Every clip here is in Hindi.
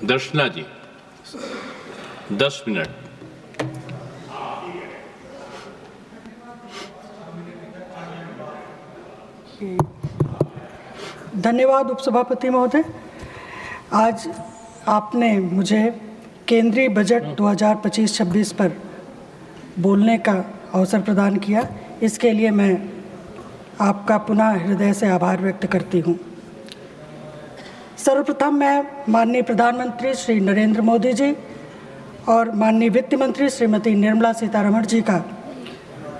दर्शना जी 10 मिनट। धन्यवाद उपसभापति महोदय। आज आपने मुझे केंद्रीय बजट 2025-26 पर बोलने का अवसर प्रदान किया, इसके लिए मैं आपका पुनः हृदय से आभार व्यक्त करती हूँ। सर्वप्रथम मैं माननीय प्रधानमंत्री श्री नरेंद्र मोदी जी और माननीय वित्त मंत्री श्रीमती निर्मला सीतारमण जी का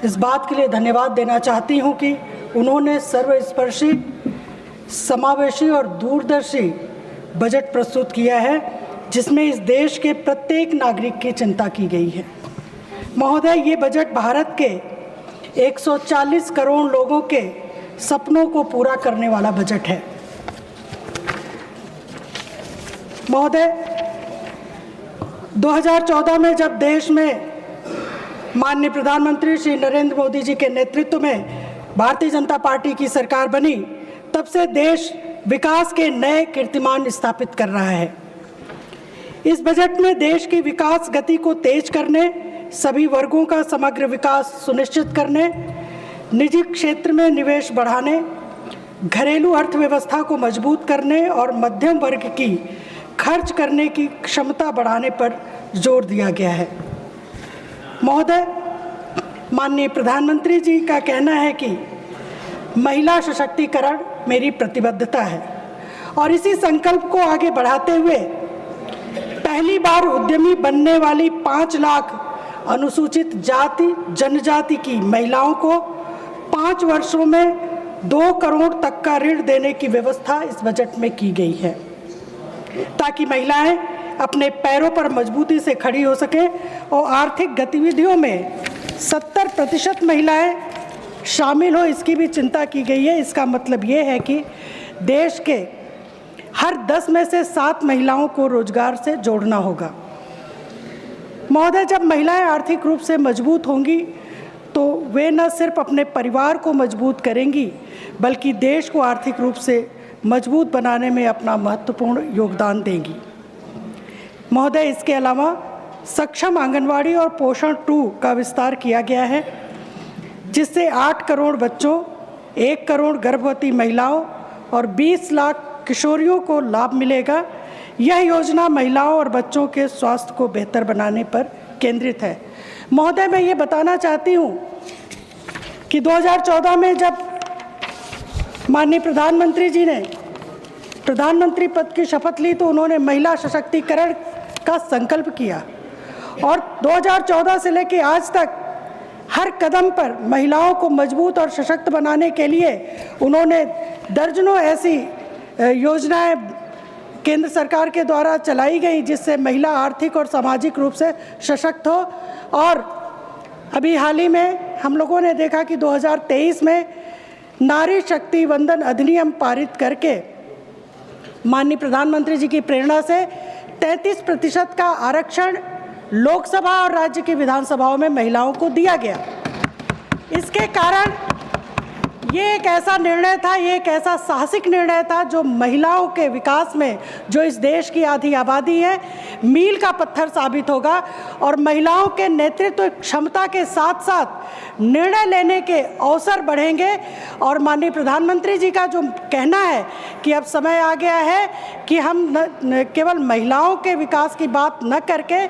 इस बात के लिए धन्यवाद देना चाहती हूँ कि उन्होंने सर्वस्पर्शी, समावेशी और दूरदर्शी बजट प्रस्तुत किया है, जिसमें इस देश के प्रत्येक नागरिक की चिंता की गई है। महोदय, ये बजट भारत के 140 करोड़ लोगों के सपनों को पूरा करने वाला बजट है। महोदय, 2014 में जब देश में माननीय प्रधानमंत्री श्री नरेंद्र मोदी जी के नेतृत्व में भारतीय जनता पार्टी की सरकार बनी, तब से देश विकास के नए कीर्तिमान स्थापित कर रहा है। इस बजट में देश की विकास गति को तेज करने, सभी वर्गों का समग्र विकास सुनिश्चित करने, निजी क्षेत्र में निवेश बढ़ाने, घरेलू अर्थव्यवस्था को मजबूत करने और मध्यम वर्ग की खर्च करने की क्षमता बढ़ाने पर जोर दिया गया है। महोदय, माननीय प्रधानमंत्री जी का कहना है कि महिला सशक्तिकरण मेरी प्रतिबद्धता है और इसी संकल्प को आगे बढ़ाते हुए पहली बार उद्यमी बनने वाली 5 लाख अनुसूचित जाति जनजाति की महिलाओं को 5 वर्षों में 2 करोड़ तक का ऋण देने की व्यवस्था इस बजट में की गई है, ताकि महिलाएं अपने पैरों पर मजबूती से खड़ी हो सकें और आर्थिक गतिविधियों में 70% महिलाएं शामिल हो, इसकी भी चिंता की गई है। इसका मतलब ये है कि देश के हर 10 में से 7 महिलाओं को रोजगार से जोड़ना होगा। महोदय, जब महिलाएं आर्थिक रूप से मजबूत होंगी तो वे न सिर्फ अपने परिवार को मजबूत करेंगी, बल्कि देश को आर्थिक रूप से मजबूत बनाने में अपना महत्वपूर्ण योगदान देंगी। महोदय, इसके अलावा सक्षम आंगनवाड़ी और पोषण 2 का विस्तार किया गया है, जिससे 8 करोड़ बच्चों, 1 करोड़ गर्भवती महिलाओं और 20 लाख किशोरियों को लाभ मिलेगा। यह योजना महिलाओं और बच्चों के स्वास्थ्य को बेहतर बनाने पर केंद्रित है। महोदय, मैं ये बताना चाहती हूँ कि 2014 में जब माननीय प्रधानमंत्री जी ने प्रधानमंत्री पद की शपथ ली तो उन्होंने महिला सशक्तिकरण का संकल्प किया और 2014 से लेकर आज तक हर कदम पर महिलाओं को मजबूत और सशक्त बनाने के लिए उन्होंने दर्जनों ऐसी योजनाएं केंद्र सरकार के द्वारा चलाई गई, जिससे महिला आर्थिक और सामाजिक रूप से सशक्त हो। और अभी हाल ही में हम लोगों ने देखा कि 2023 में नारी शक्ति वंदन अधिनियम पारित करके माननीय प्रधानमंत्री जी की प्रेरणा से 33% का आरक्षण लोकसभा और राज्य की विधानसभाओं में महिलाओं को दिया गया। इसके कारण ये एक ऐसा निर्णय था, ये एक ऐसा साहसिक निर्णय था जो महिलाओं के विकास में, जो इस देश की आधी आबादी है, मील का पत्थर साबित होगा और महिलाओं के नेतृत्व क्षमता के साथ साथ निर्णय लेने के अवसर बढ़ेंगे। और माननीय प्रधानमंत्री जी का जो कहना है कि अब समय आ गया है कि हम न केवल महिलाओं के विकास की बात न करके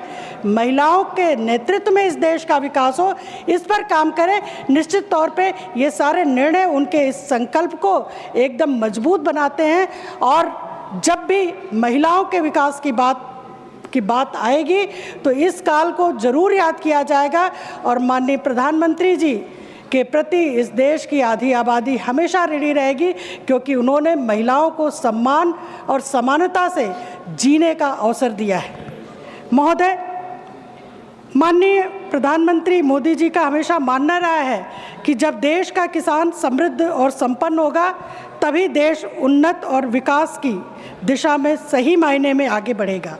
महिलाओं के नेतृत्व में इस देश का विकास हो, इस पर काम करें। निश्चित तौर पे ये सारे निर्णय उनके इस संकल्प को एकदम मजबूत बनाते हैं और जब भी महिलाओं के विकास की बात आएगी तो इस काल को जरूर याद किया जाएगा और माननीय प्रधानमंत्री जी के प्रति इस देश की आधी आबादी हमेशा ऋणी रहेगी, क्योंकि उन्होंने महिलाओं को सम्मान और समानता से जीने का अवसर दिया है। महोदय, माननीय प्रधानमंत्री मोदी जी का हमेशा मानना रहा है कि जब देश का किसान समृद्ध और संपन्न होगा तभी देश उन्नत और विकास की दिशा में सही मायने में आगे बढ़ेगा।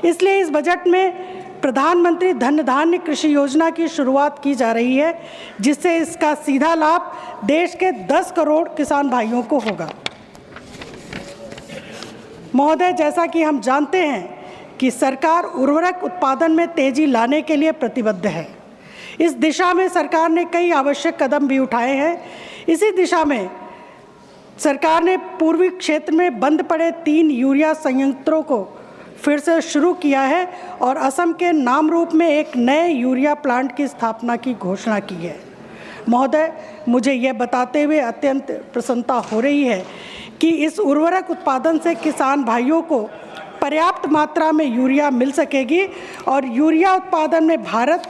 इसलिए इस बजट में प्रधानमंत्री धन धान्य कृषि योजना की शुरुआत की जा रही है, जिससे इसका सीधा लाभ देश के 10 करोड़ किसान भाइयों को होगा। महोदय, जैसा कि हम जानते हैं कि सरकार उर्वरक उत्पादन में तेजी लाने के लिए प्रतिबद्ध है। इस दिशा में सरकार ने कई आवश्यक कदम भी उठाए हैं। इसी दिशा में सरकार ने पूर्वी क्षेत्र में बंद पड़े 3 यूरिया संयंत्रों को फिर से शुरू किया है और असम के नामरूप में एक नए यूरिया प्लांट की स्थापना की घोषणा की है। महोदय, मुझे यह बताते हुए अत्यंत प्रसन्नता हो रही है कि इस उर्वरक उत्पादन से किसान भाइयों को पर्याप्त मात्रा में यूरिया मिल सकेगी और यूरिया उत्पादन में भारत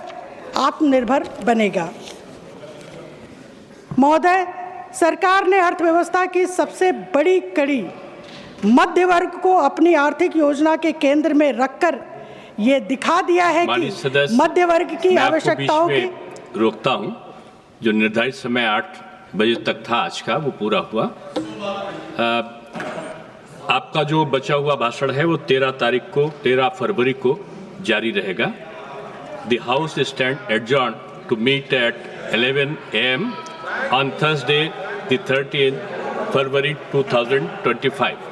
आत्मनिर्भर बनेगा। महोदय, सरकार ने अर्थव्यवस्था की सबसे बड़ी कड़ी मध्य वर्ग को अपनी आर्थिक योजना के केंद्र में रखकर ये दिखा दिया है कि मध्य वर्ग की आवश्यकताओं की रोकता हूं। जो निर्धारित समय 8 बजे तक था आज का, वो पूरा हुआ। आपका जो बचा हुआ भाषण है वो 13 फरवरी को जारी रहेगा। The House stand adjourned to meet at 11 a.m. on Thursday, the 13th February 2025.